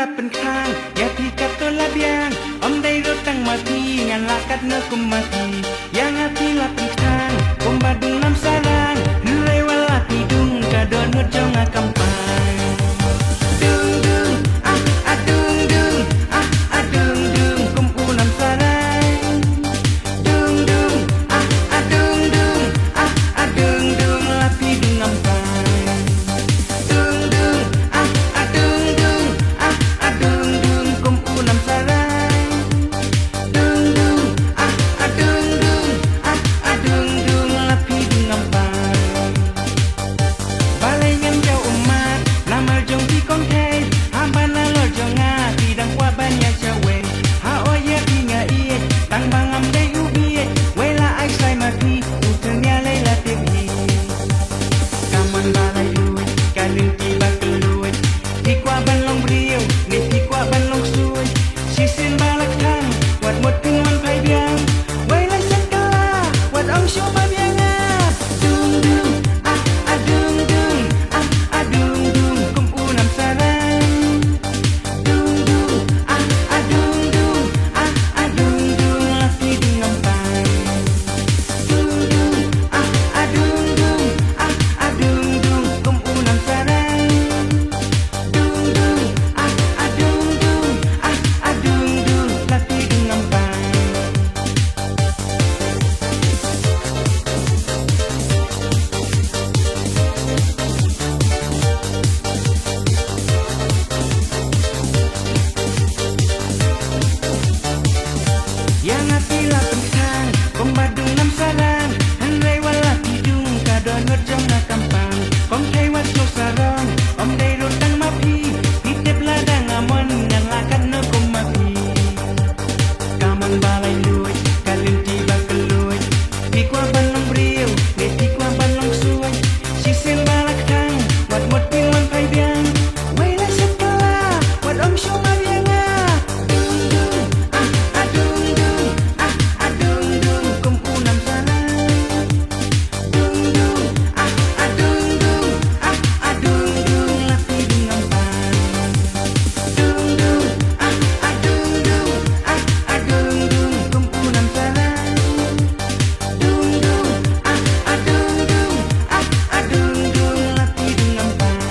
la pen khang ya pi kat to la biang om dai ro tang ma thi ngan la kat no kum ma thi yang ati la pen khang kum badung nam sarang nilai wala ti dung ka don ngot jong akampang dung dung dung dung dung kum u nam sarang dung dung dung dung la pi dung ampang dung dung dung kum u nam sarang dung dung dung la pi dung ampang balai ngan jauh umat nama jong ti kong thei hamba na lo jong nga ti dang kwa banyak cawe ha oye ti nga ie tang bangam dei ubi wela ai sai ma ti utnya lai la ti bi kaman balai lui kalin ti bakelui ti kwa ban long brio ni ti kwa ban long sui sisin balak thang wat mot ping man pai biang wela sakala wat ong shu ba biang dung dung dung dung dung kum u nam sarang dung dung dung la pi dung ampang dung dung dung kum u nam sarang dung dung dung la pi dung ampang yang ati la penkhang kong badung nam sarang hanrei wala tidung ka don ngot jong na kampang kong thei wat so sarong om dei ro tang ma phi pitep la dang amon ngan la kan no kum ma phi kaman balai lui kalin ti bakelui ti kwa ban long brio ni ti kwa ban long suai sisen balak thang wat mot ping man pai biang wei la sakala wat om shu ma biang dung dung dung kum u nam sarang dung dung dung la pi dung ampang dung dung kum u nam sarang dung dung la pi dung ampang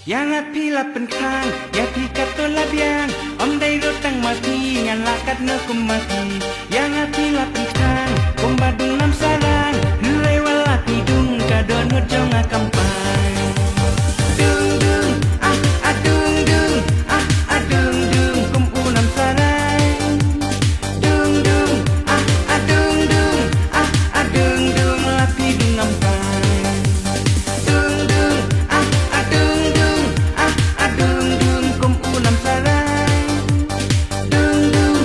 yang api la pen khang ya pi kat to la biang om dai ro tang ma thi ngan la kat no kum ma thi yang api la pen khang kum badung nam sarang nilai wala ti dung ka don ngot jong akampang dung dung dung kum u nam sarang dung dung dung la pi dung ampang dung dung kum u nam sarang dung dung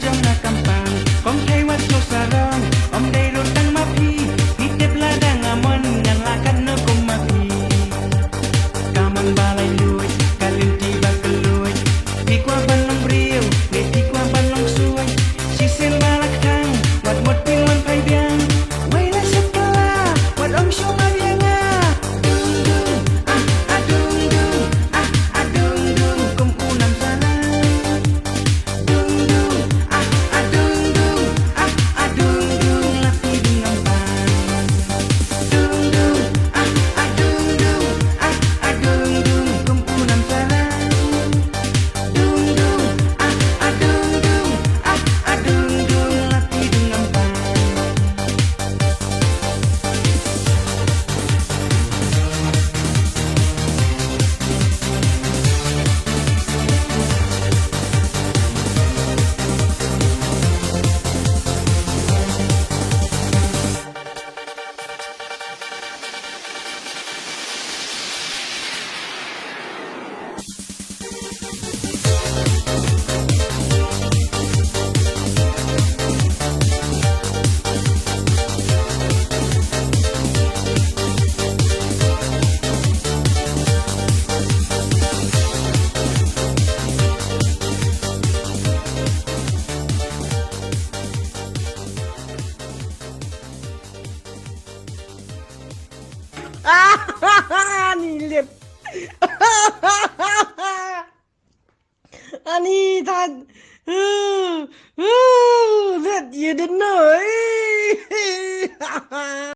trong na kampang con thấy wat so sarong om dei ro tang ma phi titip ladang amon ngan lakan no kum ma phi kaman balai lui kalin tiba kelui di kwa ban long riu ne di kwa ban long suai si sen balak tang wat mot pin man pai biang wei la sekolah wat om show ma biang dung dung dung dung dung dung kum unam sana dung dung dung dung dung dung lati dengan pan dung dung dung dung kum unam sana dung dung dung dung lati dengan pan. Ni lihat. Ani tan. Lihat you don't know.